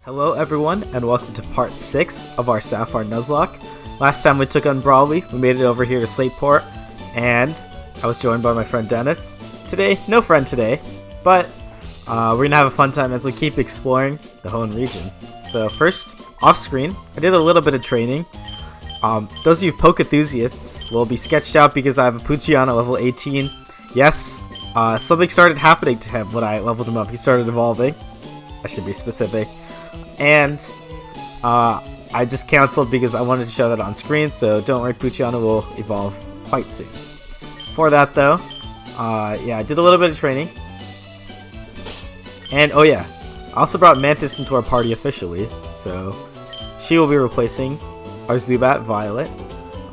Hello everyone, and welcome to part 6 of our Sapphire Nuzlocke. Last time we took on Brawly, we made it over here to Slateport, and I was joined by my friend Dennis. Today, no friend today, but we're gonna have a fun time as we keep exploring the Hoenn region. So first, off screen, I did a little bit of training. Those of you poke enthusiasts will be sketched out because I have a Poochyena level 18. Yes, something started happening to him when I leveled him up. He started evolving. I should be specific. And I just cancelled because I wanted to show that on screen, so don't worry, Poochyena will evolve quite soon. For that though, yeah, I did a little bit of training. And oh yeah, I also brought Mantis into our party officially, so she will be replacing our Zubat, Violet,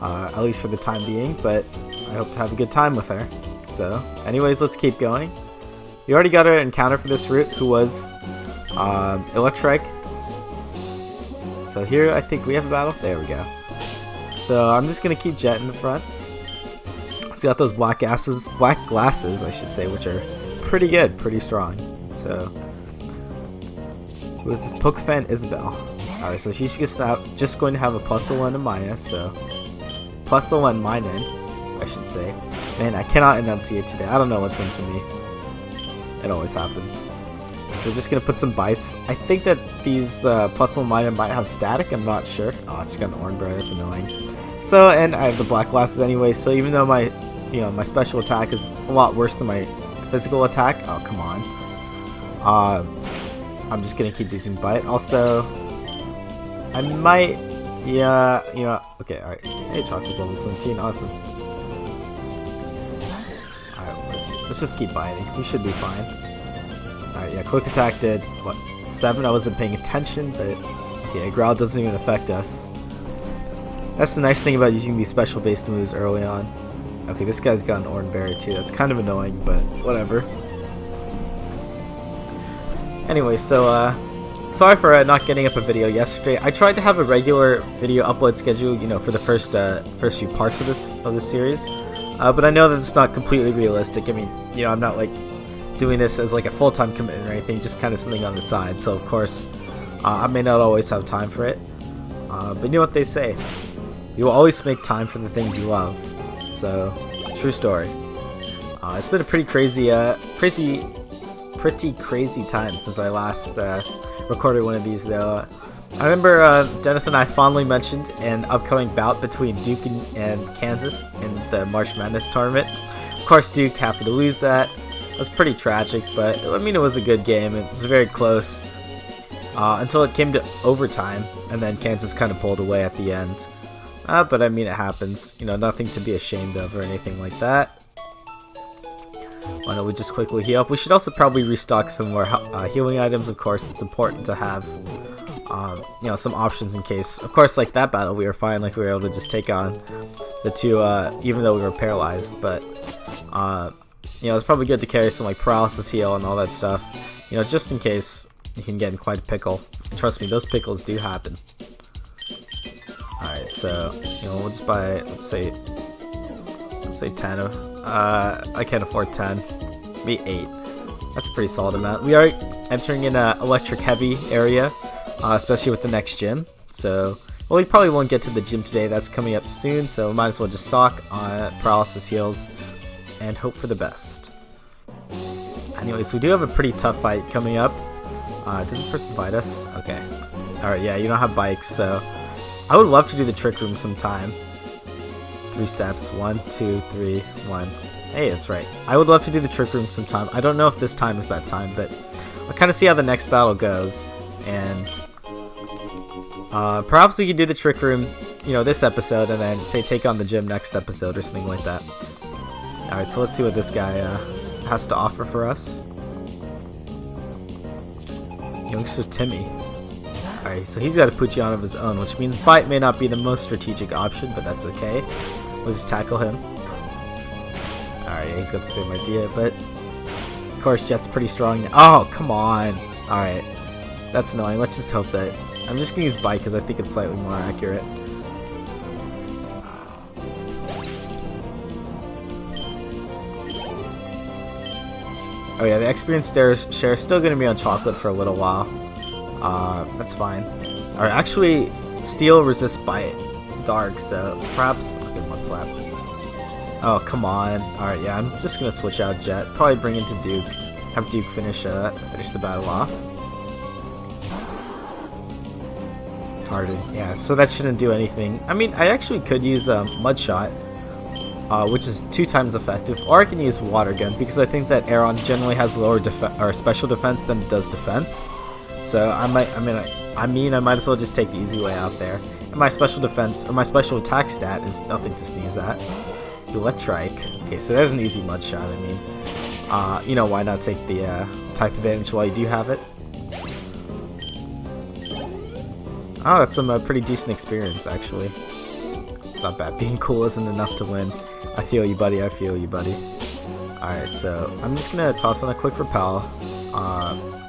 at least for the time being, but I hope to have a good time with her. So anyways, let's keep going. We already got our encounter for this route, who was Electric. So here, I think we have a battle. There we go. So I'm just gonna keep Jet in the front. He's got those black glasses, I should say, which are pretty good, pretty strong. So who is this? Pokefan Isabel. All right, so she's just going to have a +1 and minus. So +1 minus, I should say. Man, I cannot enunciate today. I don't know what's into me. It always happens. So we're just going to put some bites. I think that these +1 minus might have static. I'm not sure. Oh, it's just got an orange berry. That's annoying. So, and I have the black glasses anyway. So even though my, my special attack is a lot worse than my physical attack. Oh, come on. I'm just going to keep using bite. Also, I might, yeah, okay, alright. Hey, Chocolate's level 17. Awesome. Alright, let's just keep biting. We should be fine. Alright, yeah, quick attack did, what, 7? I wasn't paying attention, but okay, growl doesn't even affect us. That's the nice thing about using these special based moves early on. Okay, this guy's got an orange berry too. That's kind of annoying, but whatever. Anyway, so sorry for not getting up a video yesterday. I tried to have a regular video upload schedule, for the first few parts of this series, but I know that it's not completely realistic. I mean, I'm not like doing this as like a full-time commitment or anything, just kind of something on the side. So of course, I may not always have time for it, but you know what they say: you will always make time for the things you love. So, true story. It's been a pretty crazy time since I last recorded one of these, though. I remember Dennis and I fondly mentioned an upcoming bout between Duke and Kansas in the March Madness tournament. Of course, Duke happened to lose that. It was pretty tragic, but I mean, it was a good game. It was very close until it came to overtime, and then Kansas kind of pulled away at the end. But I mean, it happens. Nothing to be ashamed of or anything like that. Why don't we just quickly heal up? We should also probably restock some more healing items. Of course, it's important to have some options in case. Of course, like that battle, we were fine. Like we were able to just take on the two, even though we were paralyzed. But it's probably good to carry some like paralysis heal and all that stuff. Just in case you can get in quite a pickle. And trust me, those pickles do happen. Alright, so we'll just buy, let's say 10 of, I can't afford 10, maybe 8. That's a pretty solid amount. We are entering in a electric heavy area, especially with the next gym. So, well, we probably won't get to the gym today. That's coming up soon, so might as well just stock on paralysis heals and hope for the best. Anyways, we do have a pretty tough fight coming up. Does this person fight us? Okay. Alright, yeah, you don't have bikes, so I would love to do the trick room sometime. 3 steps. 1, 2, 3, 1. Hey, that's right. I would love to do the trick room sometime. I don't know if this time is that time, but I'll kind of see how the next battle goes. And perhaps we could do the trick room, this episode, and then say take on the gym next episode or something like that. Alright, so let's see what this guy has to offer for us. Youngster Timmy. Alright, so he's got a Poochyena of his own, which means bite may not be the most strategic option, but that's okay. We'll just tackle him. Alright, he's got the same idea, but of course Jet's pretty strong. Oh, come on! Alright, that's annoying. Let's just hope that... I'm just gonna use bite because I think it's slightly more accurate. Oh yeah, the experience share is still going to be on Chocolate for a little while. That's fine. Alright, actually, Steel resists Bite. Dark, so perhaps... Okay, one slap. Oh, come on. Alright, yeah, I'm just gonna switch out Jet. Probably bring into Duke. Have Duke finish the battle off. Hardened. Yeah, so that shouldn't do anything. I mean, I actually could use Mud Shot, which is 2 times effective, or I can use Water Gun because I think that Aeron generally has lower special defense than it does defense. So I might as well just take the easy way out there. And my special defense or my special attack stat is nothing to sneeze at. Electrike. Okay, so there's an easy Mud Shot. I mean, you know, why not take the attack advantage while you do have it? Oh, that's some pretty decent experience, actually. It's not bad. Being cool isn't enough to win. I feel you, buddy. I feel you, buddy. Alright, so I'm just gonna toss on a quick repel.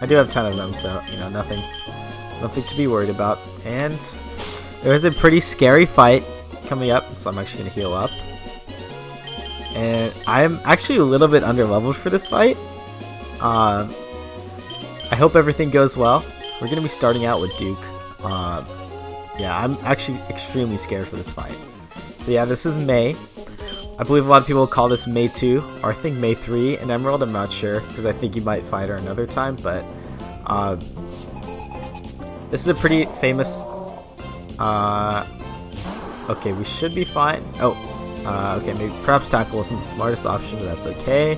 I do have 10 of them, so, you know, nothing to be worried about. And there's a pretty scary fight coming up, so I'm actually gonna heal up. And I'm actually a little bit underleveled for this fight. I hope everything goes well. We're gonna be starting out with Duke. Yeah, I'm actually extremely scared for this fight. So yeah, this is May. I believe a lot of people call this May 2, or I think May 3 in Emerald. I'm not sure, because I think you might fight her another time, but this is a pretty famous... okay, we should be fine. Oh, okay, maybe perhaps Tackle wasn't the smartest option, but that's okay.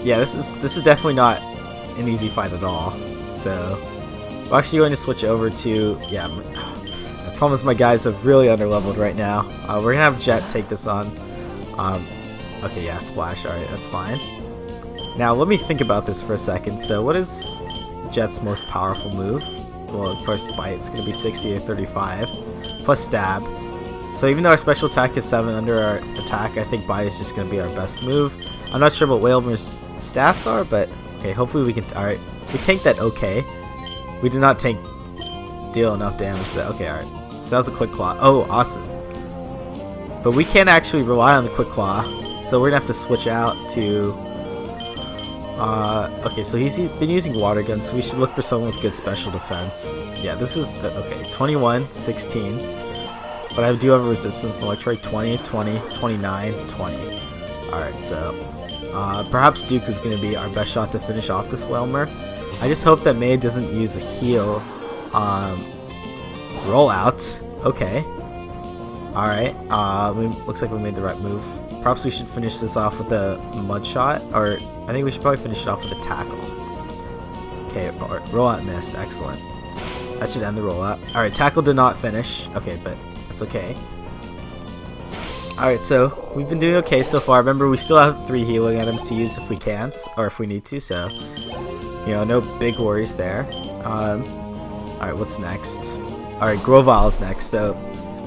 Yeah, this is definitely not an easy fight at all. So we're actually going to switch over to, yeah, I promise my guys are really underleveled right now. We're gonna have Jet take this on. Okay, yeah, Splash, alright, that's fine. Now, let me think about this for a second. So, what is Jet's most powerful move? Well, of course, Bite, it's gonna be 60 to 35, plus Stab. So, even though our special attack is 7 under our attack, I think Bite is just gonna be our best move. I'm not sure what Whalmer's stats are, but, okay, hopefully we can, alright. We tanked that okay. We did not deal enough damage to that. Okay, alright. So that was a Quick Claw. Oh, awesome. But we can't actually rely on the Quick Claw, so we're gonna have to switch out to... okay, so he's been using Water Gun, so we should look for someone with good special defense. Yeah, this is... okay, 21, 16. But I do have a resistance in Electrike. 20, 20, 29, 20. Alright, so... perhaps Duke is gonna be our best shot to finish off this Whalmer. I just hope that May doesn't use a heal. Rollout. Okay. Alright. Looks like we made the right move. Perhaps we should finish this off with a Mud Shot. Or, I think we should probably finish it off with a Tackle. Okay, rollout missed. Excellent. That should end the rollout. Alright, Tackle did not finish. Okay, but that's okay. Alright, so we've been doing okay so far. Remember, we still have 3 healing items to use if we can't. Or if we need to, so... you know, no big worries there. Alright, what's next? Alright, Grovyle is next, so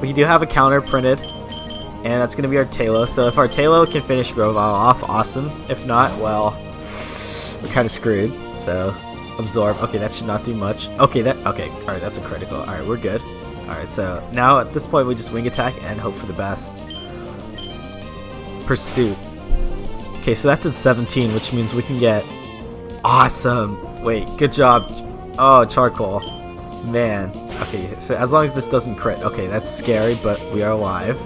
we do have a counter printed, and that's going to be our Tailo. So if our Tailo can finish Grovyle off, awesome. If not, well, we're kind of screwed. So, Absorb. Okay, that should not do much. Okay, alright, that's a critical. Alright, we're good. Alright, so now at this point we just Wing Attack and hope for the best. Pursuit. Okay, so that did 17, which means we can get... awesome! Wait, good job. Oh, Charcoal. Man. Okay, so as long as this doesn't crit. Okay, that's scary, but we are alive.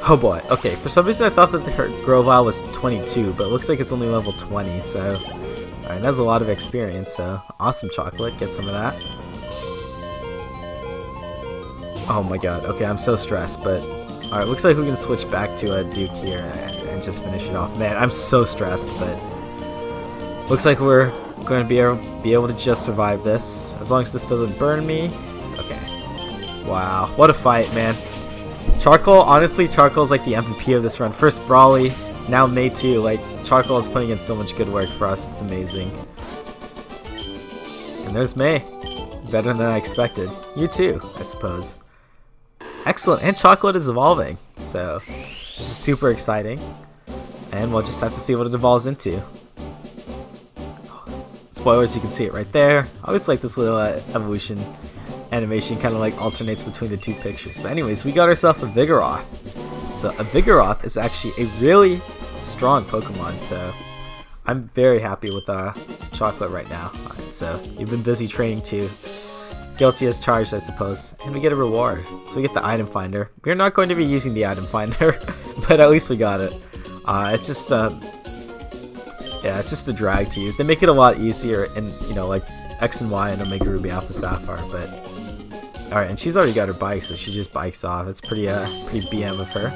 Oh boy. Okay, for some reason I thought that her Grovyle was 22, but it looks like it's only level 20, so... alright, that's a lot of experience, so... awesome, Chocolate. Get some of that. Oh my god. Okay, I'm so stressed, but... alright, looks like we can switch back to Duke here and just finish it off. Man, I'm so stressed, but... looks like we're going to be able to just survive this. As long as this doesn't burn me. Okay. Wow. What a fight, man. Charcoal, honestly, Charcoal is like the MVP of this run. First Brawly, now May 2. Like, Charcoal is putting in so much good work for us. It's amazing. And there's May. Better than I expected. You too, I suppose. Excellent. And Chocolate is evolving. So, this is super exciting. And we'll just have to see what it evolves into. Spoilers, you can see it right there. I always like this little evolution animation, kind of like alternates between the 2 pictures. But anyways, we got ourselves a Vigoroth. So a Vigoroth is actually a really strong Pokemon, so I'm very happy with Chocolate right now. right? So you've been busy training too. Guilty as charged, I suppose. And we get a reward. So we get the item finder. We're not going to be using the item finder, but at least we got it. It's just yeah, it's just a drag to use. They make it a lot easier in, you know, like X and Y and Omega Ruby Alpha Sapphire, but alright, and she's already got her bike, so she just bikes off. That's pretty pretty BM of her.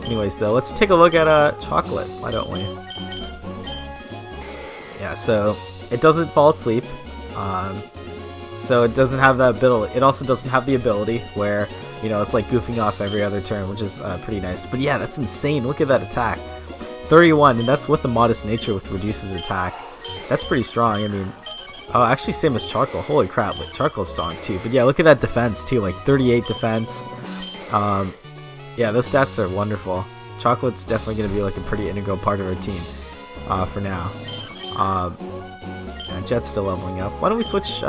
Anyways though, let's take a look at Chocolate, why don't we? Yeah, so it doesn't fall asleep. So it doesn't have that ability. It also doesn't have the ability where, you know, it's like goofing off every other turn, which is pretty nice. But yeah, that's insane. Look at that attack. 31, and that's with the modest nature with reduces attack. That's pretty strong. I mean, oh, actually same as Charcoal. Holy crap, like Charcoal's strong too. But yeah, look at that defense too, like 38 defense. Yeah, those stats are wonderful. Chocolate's definitely going to be like a pretty integral part of our team for now. And Jet's still leveling up. Why don't we switch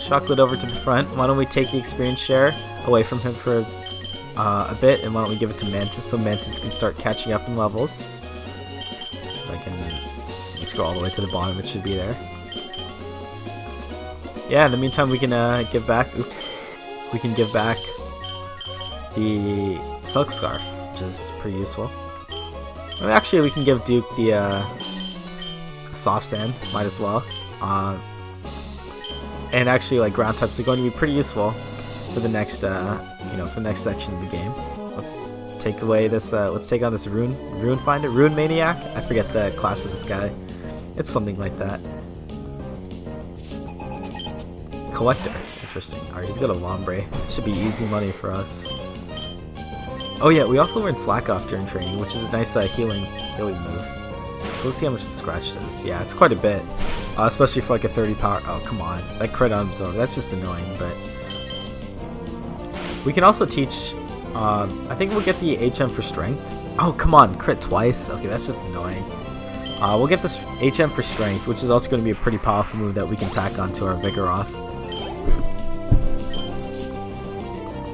Chocolate over to the front? Why don't we take the experience share away from him for a bit, and why don't we give it to Mantis so Mantis can start catching up in levels? So if I can scroll all the way to the bottom, it should be there. Yeah, in the meantime we can give back, oops, we can give back the Silk Scarf, which is pretty useful. Well, actually we can give Duke the Soft Sand, might as well. And actually, like, ground types are going to be pretty useful for the next, you know, for the next section of the game. Let's take away this. Let's take on this Rune Finder, Rune Maniac. I forget the class of this guy. It's something like that. Collector, interesting. Alright, he's got a Lombre. It should be easy money for us. Oh yeah, we also learned Slack Off during training, which is a nice healing move. So let's see how much the scratch does. Yeah, it's quite a bit, especially for like a 30 power. Oh, come on. That crit on absorb. That's just annoying, but we can also teach, I think we'll get the HM for strength. Oh, come on. Crit twice. Okay, that's just annoying. We'll get this HM for strength, which is also going to be a pretty powerful move that we can tack onto our Vigoroth.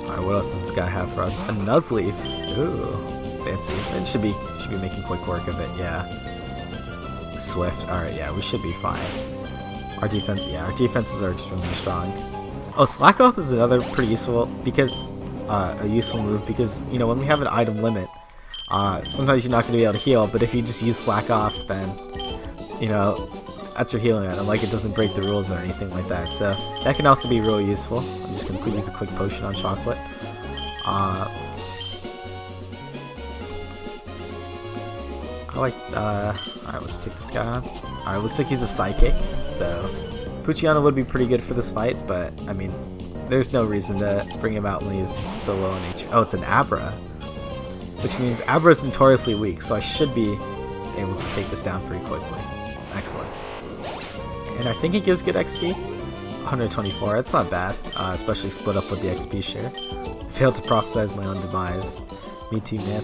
Alright, what else does this guy have for us? A Nuzleaf. Ooh, fancy. It should be making quick work of it, yeah. Swift. Alright, yeah, we should be fine. Our defense, yeah, our defenses are extremely strong. Oh, Slack Off is another pretty useful because a useful move because, you know, when we have an item limit, sometimes you're not going to be able to heal, but if you just use Slack Off, then, you know, that's your healing item. Like, it doesn't break the rules or anything like that. So that can also be really useful. I'm just going to use a quick potion on Chocolate. I like, alright, let's take this guy on. Alright, looks like he's a Psychic, so Poochyena would be pretty good for this fight, but, I mean, there's no reason to bring him out when he's so low in HP. Oh, it's an Abra, which means Abra is notoriously weak, so I should be able to take this down pretty quickly. Excellent. And I think he gives good XP. 124, that's not bad, especially split up with the XP share. I failed to prophesize my own demise. Me too, man.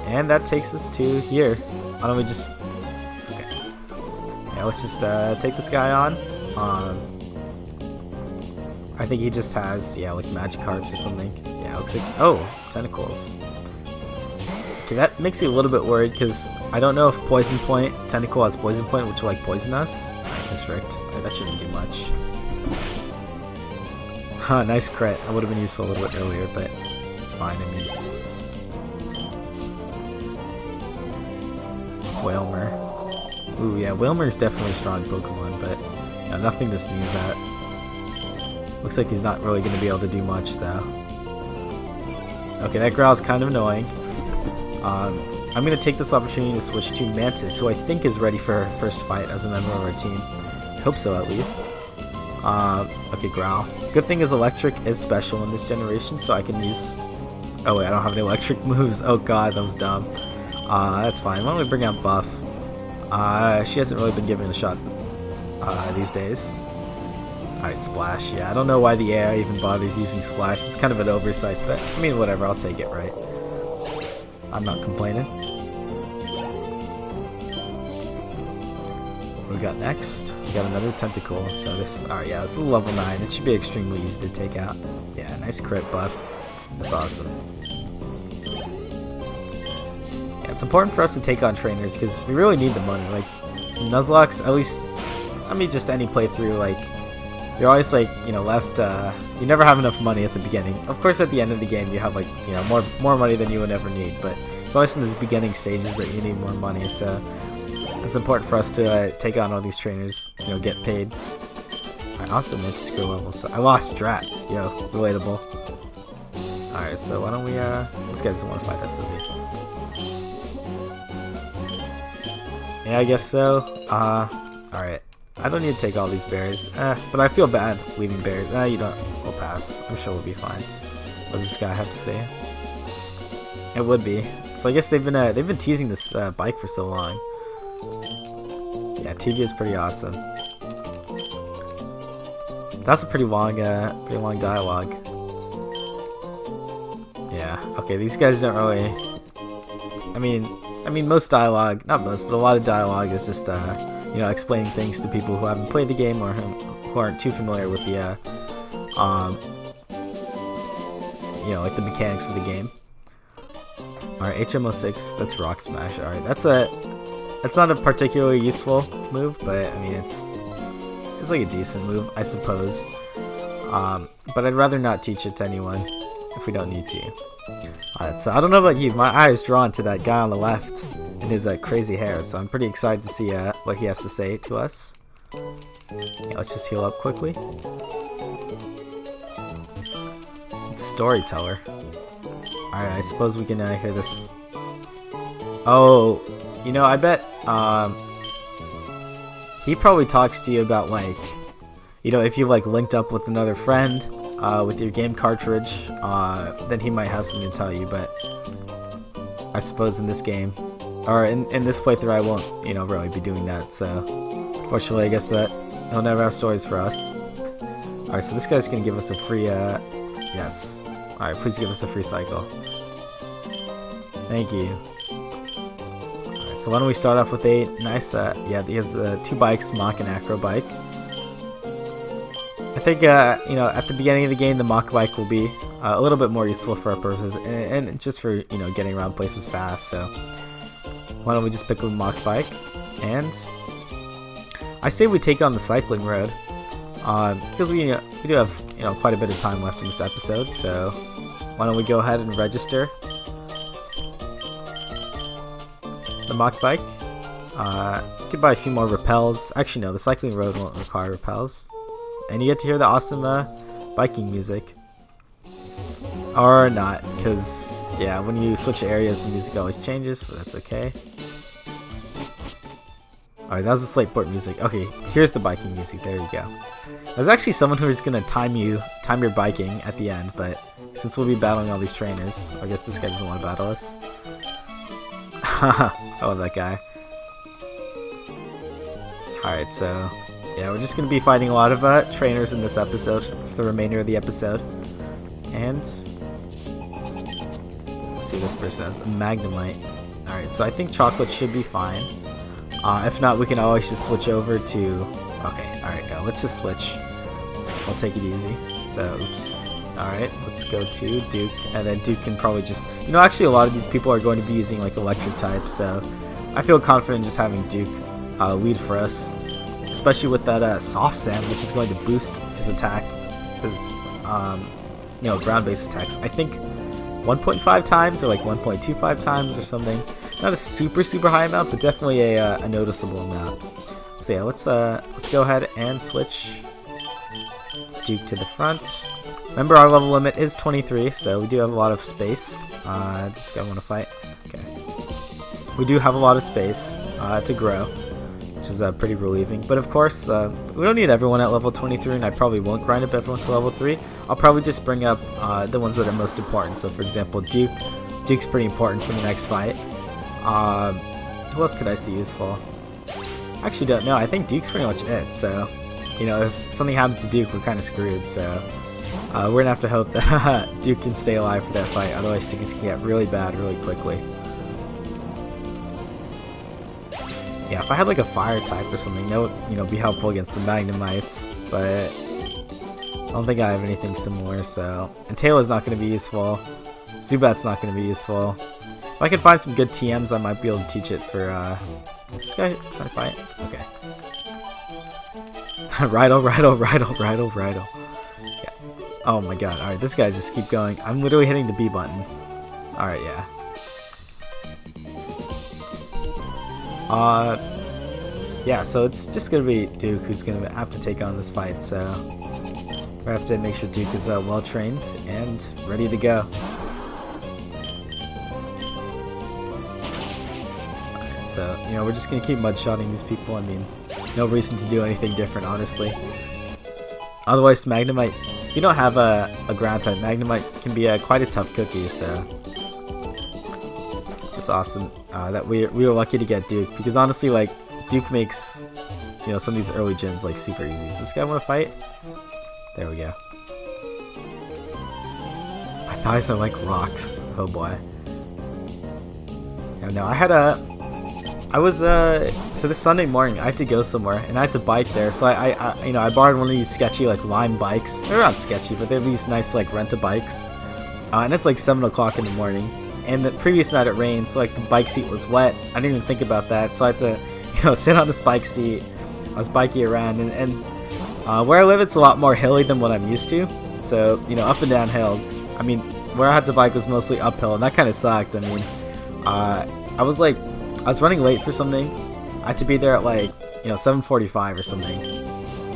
And that takes us to here. Why don't we just... Okay. Yeah, let's just take this guy on. I think he just has, yeah, like Magikarps or something. Yeah, looks like... Oh, Tentacles. Okay, that makes me a little bit worried because I don't know if Poison Point, Tentacle has Poison Point, which will like poison us. Constrict. Okay, that shouldn't do much. Huh, nice crit. That would have been useful a little bit earlier, but it's fine, I mean... Whalmer. Ooh, yeah, Whalmer is definitely a strong Pokemon, but you know, nothing to sneeze at. Looks like he's not really going to be able to do much, though. Okay, that Growl's kind of annoying. I'm going to take this opportunity to switch to Mantis, who I think is ready for her first fight as a member of our team. I hope so, at least. Okay, Growl. Good thing is Electric is special in this generation, so I can use... Oh, wait, I don't have any Electric moves. Oh, God, that was dumb. That's fine. Why don't we bring out Buff? She hasn't really been given a shot these days. Alright, Splash. Yeah, I don't know why the AI even bothers using Splash. It's kind of an oversight, but I mean, whatever. I'll take it, right? I'm not complaining. What do we got next? We got another Tentacle. So this, alright, yeah, this is a level 9. It should be extremely easy to take out. Yeah, nice crit buff. That's awesome. It's important for us to take on trainers because we really need the money. Like, Nuzlocke's, at least, I mean, just any playthrough, like, you're always, like, you know, left, you never have enough money at the beginning. Of course, at the end of the game, you have, like, you know, more money than you would ever need, but it's always in these beginning stages that you need more money, so it's important for us to take on all these trainers, you know, get paid. Alright, awesome, screw level, so I lost Drat, yo, relatable. Alright, so why don't we, this guy doesn't want to fight us, does he? Yeah, I guess so. Alright. I don't need to take all these berries. But I feel bad leaving berries. You don't. We'll pass. I'm sure we'll be fine. What does this guy have to say? It would be. So I guess they've been teasing this bike for so long. Yeah, TV is pretty awesome. That's a pretty long dialogue. Yeah. Okay, these guys don't really. I mean, most dialogue, not most, but a lot of dialogue is just, you know, explaining things to people who haven't played the game or who aren't too familiar with the, you know, like the mechanics of the game. Alright, HM06, that's Rock Smash. Alright, that's not a particularly useful move, but, I mean, it's like a decent move, I suppose. But I'd rather not teach it to anyone if we don't need to. Alright, so I don't know about you, my eye is drawn to that guy on the left and his crazy hair, so I'm pretty excited to see what he has to say to us. Yeah, let's just heal up quickly. Storyteller. Alright, I suppose we can hear this. Oh, you know, I bet he probably talks to you about, like, you know, if you like linked up with another friend with your game cartridge, then he might have something to tell you, but I suppose in this game, or in this playthrough, I won't, you know, really be doing that, so fortunately I guess that he'll never have stories for us. Alright, so this guy's gonna give us a free, yes. Alright, please give us a free cycle. Thank you. Alright, so why don't we start off with a nice, yeah, he has 2 bikes, Mach and Acro bike. I think, you know, at the beginning of the game, the Mach bike will be a little bit more useful for our purposes, and just for, you know, getting around places fast, so why don't we just pick a Mach bike, and I say we take on the cycling road, because we do have, you know, quite a bit of time left in this episode, so why don't we go ahead and register the Mach bike. You could buy a few more repels. Actually, no, the cycling road won't require repels. And you get to hear the awesome biking music. Or not, because, yeah, when you switch areas, the music always changes, but that's okay. Alright, that was the Slateport music. Okay, here's the biking music. There you go. There's actually someone who's going to time your biking at the end, but since we'll be battling all these trainers, I guess this guy doesn't want to battle us. I love that guy. Alright, so yeah, we're just going to be fighting a lot of trainers in this episode for the remainder of the episode. And let's see what this person has. A Magnemite. Alright, so I think chocolate should be fine. If not, we can always just switch over to... Okay, alright, let's just switch. I'll take it easy. So, oops. Alright, let's go to Duke. And then Duke can probably just... You know, actually a lot of these people are going to be using like electric type, so I feel confident just having Duke lead for us. Especially with that soft sand, which is going to boost his attack, his you know, ground based attacks. I think 1.5 times or like 1.25 times or something. Not a super high amount, but definitely a noticeable amount. So yeah, let's go ahead and switch Duke to the front. Remember, our level limit is 23, so we do have a lot of space. This guy want to fight? Okay. We do have a lot of space to grow, which is pretty relieving. But of course, we don't need everyone at level 23, and I probably won't grind up everyone to level 3. I'll probably just bring up the ones that are most important. So for example, Duke. Duke's pretty important for the next fight. Who else could I see useful? Actually don't know. I think Duke's pretty much it. So, you know, if something happens to Duke, we're kind of screwed. So we're gonna have to hope that Duke can stay alive for that fight. Otherwise, things can get really bad really quickly. Yeah, if I had like a fire type or something, that would, you know, be helpful against the Magnemites. But I don't think I have anything similar. So, and Taylor's not going to be useful. Zubat's not going to be useful. If I can find some good TMs, I might be able to teach it for Is this guy trying to fight? Okay. Rydle. Yeah. Oh my god. Alright, this guy just keep going. I'm literally hitting the B button. Alright, yeah. Yeah, so it's just gonna be Duke who's gonna have to take on this fight, so we have to make sure Duke is well trained and ready to go. Alright, so, you know, we're just gonna keep mudshotting these people. I mean, no reason to do anything different, honestly. Otherwise, Magnemite, if you don't have a ground type, Magnemite can be quite a tough cookie, so it's awesome that we were lucky to get Duke, because honestly, like, Duke makes, you know, some of these early gyms like super easy. Does this guy want to fight? There we go. My thighs are like rocks. Oh boy. Oh no, so this Sunday morning I had to go somewhere and I had to bike there. So I you know, I borrowed one of these sketchy like Lime bikes. They're not sketchy, but they're these nice like rent-a-bikes. And it's like 7 o'clock in the morning. And the previous night it rained, so like the bike seat was wet. I didn't even think about that, so I had to, you know, sit on this bike seat. I was biking around, and where I live, it's a lot more hilly than what I'm used to. So, you know, up and down hills. I mean, where I had to bike was mostly uphill, and that kind of sucked. I mean, I was running late for something. I had to be there at like, you know, 7:45 or something,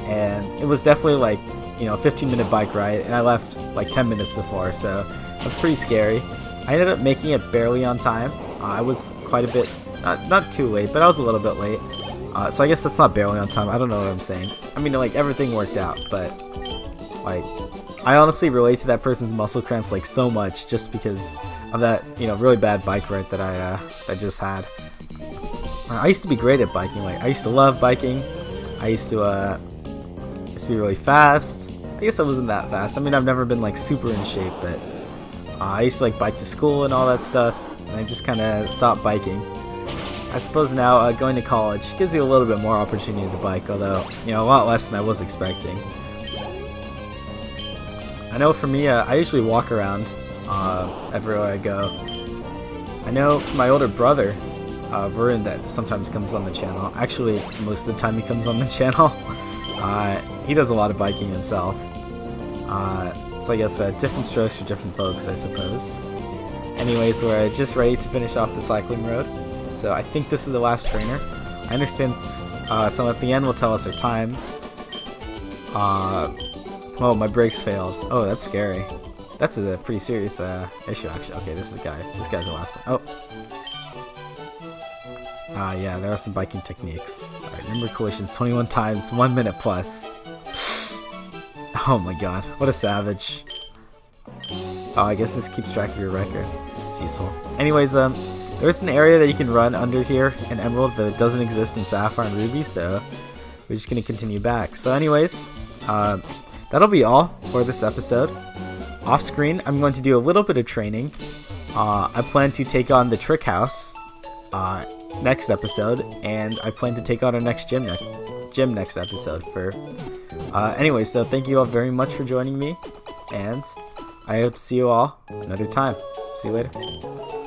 and it was definitely like, you know, a 15-minute bike ride, and I left like 10 minutes before, so that's pretty scary. I ended up making it barely on time. I was quite a bit, not too late, but I was a little bit late. So I guess that's not barely on time. I don't know what I'm saying. I mean, like, everything worked out, but like, I honestly relate to that person's muscle cramps like so much just because of that, you know, really bad bike ride that I just had. I used to be great at biking. Like, I used to love biking. I used to be really fast. I guess I wasn't that fast. I mean, I've never been like super in shape, but I used to like bike to school and all that stuff, and I just kind of stopped biking. I suppose now going to college gives you a little bit more opportunity to bike, although, you know, a lot less than I was expecting. I know for me, I usually walk around everywhere I go. I know for my older brother, Varun, that sometimes comes on the channel. Actually, most of the time he comes on the channel. He does a lot of biking himself. So I guess different strokes for different folks, I suppose. Anyways, we're just ready to finish off the cycling road. So I think this is the last trainer. I understand someone at the end will tell us our time. Oh, my brakes failed. Oh, that's scary. That's a pretty serious issue, actually. Okay, this guy's the last one. Oh. Yeah, there are some biking techniques. Alright, number of collisions 21 times, 1 minute plus. Oh my god, what a savage. Oh, I guess this keeps track of your record. It's useful. Anyways, there's an area that you can run under here in Emerald, but it doesn't exist in Sapphire and Ruby, so we're just gonna continue back. So anyways, that'll be all for this episode. Off screen, I'm going to do a little bit of training. I plan to take on the Trick House next episode, and I plan to take on our next gym next episode. Anyway, so thank you all very much for joining me, and I hope to see you all another time. See you later.